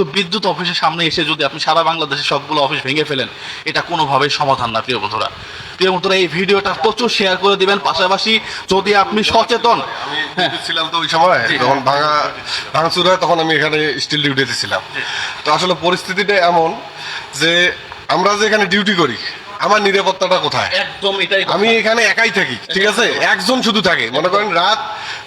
কিন্তু বিদ্যুৎ অফিসের সামনে এসে যদি আপনি সারা বাংলাদেশের সবগুলো অফিস ভেঙে ফেলেন, এটা কোনোভাবেই সমাধান না। প্রিয় বন্ধুরা, এই ভিডিওটা প্রচুর শেয়ার করে দিবেন। পাশাপাশি যদি আপনি সচেতন, আমি ছিলাম তো ওই সময় যখন ভাঙচুর হয়, তখন আমি এখানে স্টিল ডিউটিতে ছিলাম। তো আসলে পরিস্থিতিটা এমন যে আমরা যে এখানে ডিউটি করি, আমার নিরাপত্তাটা কোথায়? একদম এটাই। আমি এখানে একাই থাকি, ঠিক আছে, একজন শুধু থাকে। মনে করেন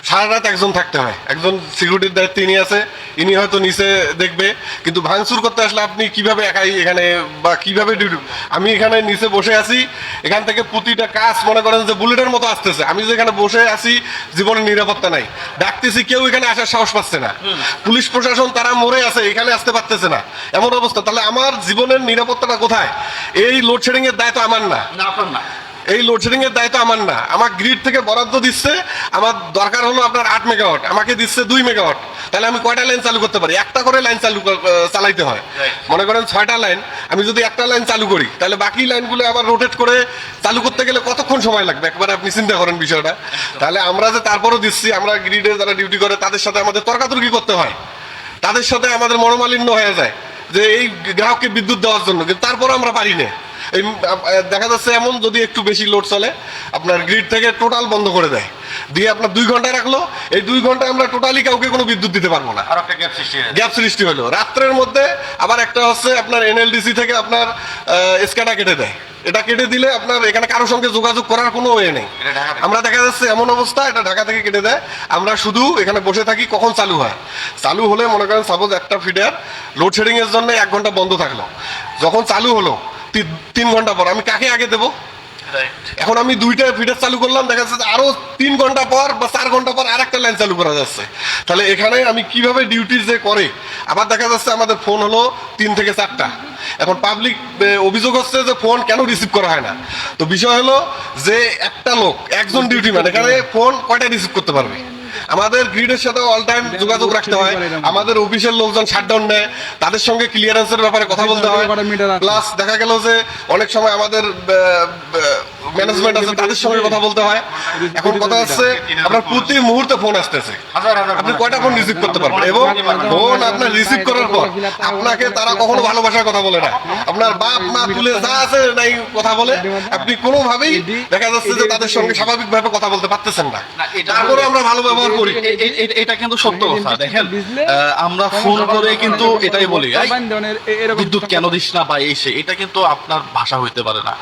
সারা রাত একজন থাকতে হয়, একজন সিকিউরিটির দায়িত্বে ইনি আছে, ইনি হয়তো নিচে দেখবে। কিন্তু ভাঙচুর করতে আসলে আপনি কিভাবে একাই এখানে বা কিভাবে ডিউটি? আমি এখানে নিচে বসে আছি, এখান থেকে প্রতিটা কাজ মনে করেন যে বুলেটের মতো আসতেছে। আমি যেখানে বসে আছি, জীবনের নিরাপত্তা নাই, ডাকতেছি, কেউ এখানে আসার সাহস পাচ্ছে না। পুলিশ প্রশাসন তারা মরে আছে, এখানে আসতে পারতেছে না, এমন অবস্থা। তাহলে আমার জীবনের নিরাপত্তাটা কোথায়? এই লোডশেডিং এর দায়িত্ব আমার না, আপনার না। এই লোডশেডিং এর দায়িত্ব আমার না। আমার গ্রিড থেকে বরাদ্দ দিচ্ছে, আমার দরকার হলো আপনার 8 মেগাওয়াট, আমাকে দিচ্ছে 2 মেগাওয়াট। তাহলে আমি কয়টা লাইন চালু করতে পারি? একটা করে লাইন চালাইতে হয়। মনে করেন 6টা লাইন, আমি যদি একটা লাইন চালু করি, তাহলে বাকি লাইনগুলো আবার রোটেট করে চালু করতে গেলে কতক্ষণ সময় লাগবে? একবার আপনি চিন্তা করেন বিষয়টা। তাহলে আমরা যে তারপরও দিচ্ছি, আমরা গ্রিডে যারা ডিউটি করে তাদের সাথে আমাদের তর্কাতর্কি করতে হয়, তাদের সাথে আমাদের মনোমালিন্য হয়ে যায় যে এই গ্রাহককে বিদ্যুৎ দেওয়ার জন্য, কিন্তু তারপরে আমরা পারি না। এই দেখা যাচ্ছে এমন, যদি একটু বেশি লোড চলে, আপনার গ্রিড থেকে টোটাল বন্ধ করে দেয়, দিয়ে আপনার 2 ঘন্টা রাখলো। এই 2 ঘন্টায় আমরা টোটালি কাউকে কোনো বিদ্যুৎ দিতে পারবো না। আর একটা গ্যাপ সৃষ্টি হলো রাত্রের মধ্যে। আবার একটা হচ্ছে আপনার এনএলডিসি থেকে আপনার স্ক্যাডা কেটে দেয়। এটা কেটে দিলে আপনার এখানে কারোর সঙ্গে যোগাযোগ করার কোনো ওয়ে নেই। আমরা দেখা যাচ্ছে এমন অবস্থা, এটা ঢাকা থেকে কেটে দেয়, আমরা শুধু এখানে বসে থাকি কখন চালু হয়। চালু হলে মনে করেন সাপোজ একটা ফিডার লোডশেডিং এর জন্য 1 ঘন্টা বন্ধ থাকলো, যখন চালু হলো 3 ঘন্টা পর আমি কাকে আগে দেবো? এখন আমি 2টা ফিডার চালু করলাম, দেখা যাচ্ছে আরো 3 ঘন্টা পর বা 4 ঘন্টা পর আরেকটা লাইন চালু করা যাচ্ছে। তাহলে এখানে আমি কিভাবে ডিউটি যে করে? আবার দেখা যাচ্ছে আমাদের ফোন হলো 3 থেকে 4টা। এখন পাবলিক অভিযোগ হচ্ছে যে ফোন কেন রিসিভ করা হয় না। তো বিষয় হলো যে একটা লোক, একজন ডিউটি ম্যান এখানে ফোন কয়টা রিসিভ করতে পারবে? আমাদের গ্রিডের সাথে অল টাইম যোগাযোগ রাখতে হয়। আমাদের অফিসের লোকজন শাটডাউন নেয়, তাদের সঙ্গে ক্লিয়ারেন্সের ব্যাপারে কথা বলতে হয়। প্লাস দেখা গেল যে অনেক সময় আমাদের ম্যানেজমেন্ট আছে, তাদের সঙ্গে কথা বলতে হয়। এখন কথা হচ্ছে আপনার প্রতি মুহূর্তে ফোন আসতেছে, আপনি কয়টা ফোন রিসিভ করতে পারবেন? এবং ফোন আপনার রিসিভ করার পর আপনাকে তারা কখনো ভালোবাসার কথা বলে না, আপনার বাপ মা তুলে যা আছে নাই কথা বলে। আপনি কোনোভাবেই দেখা যাচ্ছে যে তাদের সঙ্গে স্বাভাবিকভাবে কথা বলতে পারতেছেন না। তারপরে আমরা ভালো ব্যবহার করি। এটা কিন্তু সত্য কথা। দেখেন, আমরা ফোন করে কিন্তু এটাই বলি, বিদ্যুৎ কেন দিস না বা এই সে। এটা কিন্তু আপনার ভাষা হইতে পারে না।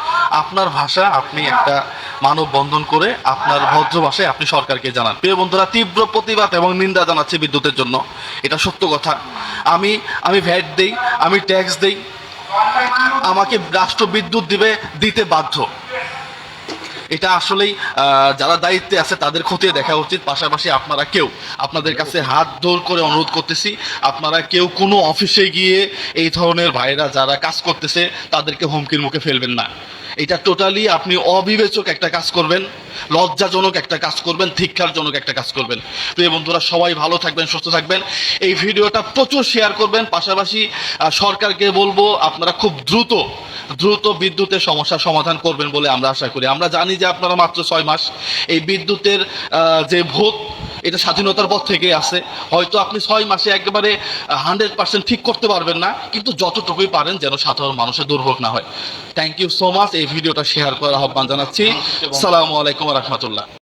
আপনার ভাষা আপনি একটা মানববন্ধন করে আপনার ভদ্র ভাষায় আপনি সরকারকে জানান। প্রিয় বন্ধুরা, তীব্র প্রতিবাদ এবং নিন্দা জানাচ্ছি বিদ্যুতের জন্য। এটা সত্য কথা। আমি ভ্যাট দেই, আমি ট্যাক্স দেই, আমাকে রাষ্ট্র বিদ্যুৎ দিতে বাধ্য। এটা আসলেই যারা দায়িত্বে আছে তাদের খতিয়ে দেখা উচিত। পাশাপাশি আপনাদের কাছে হাত জোর করে অনুরোধ করতেছি, আপনারা কেউ কোনো অফিসে গিয়ে এই ধরনের ভাইরা যারা কাজ করতেছে তাদেরকে হুমকির মুখে ফেলবেন না। এটা টোটালি আপনি অবিবেচক একটা কাজ করবেন, লজ্জাজনক একটা কাজ করবেন, ধিক্কারজনক একটা কাজ করবেন। প্রিয় বন্ধুরা, সবাই ভালো থাকবেন, সুস্থ থাকবেন। এই ভিডিওটা প্রচুর শেয়ার করবেন। পাশাপাশি সরকারকে বলবো আপনারা খুব দ্রুত বিদ্যুতের সমস্যার সমাধান করবেন বলে আমরা আশা করি। আমরা জানি যে আপনারা মাত্র 6 মাস এই বিদ্যুতের যে ভোট, এটা স্বাধীনতার পর থেকে আছে। হয়তো আপনি 6 মাসে একেবারে 100% ঠিক করতে পারবেন না, কিন্তু যতটুকুই পারেন যেন সাধারণ মানুষের দুর্ভোগ না হয়। Thank you so much. এই ভিডিওটা শেয়ার করার আহ্বান জানাচ্ছি। আসসালামু আলাইকুম ওয়া রাহমাতুল্লাহ।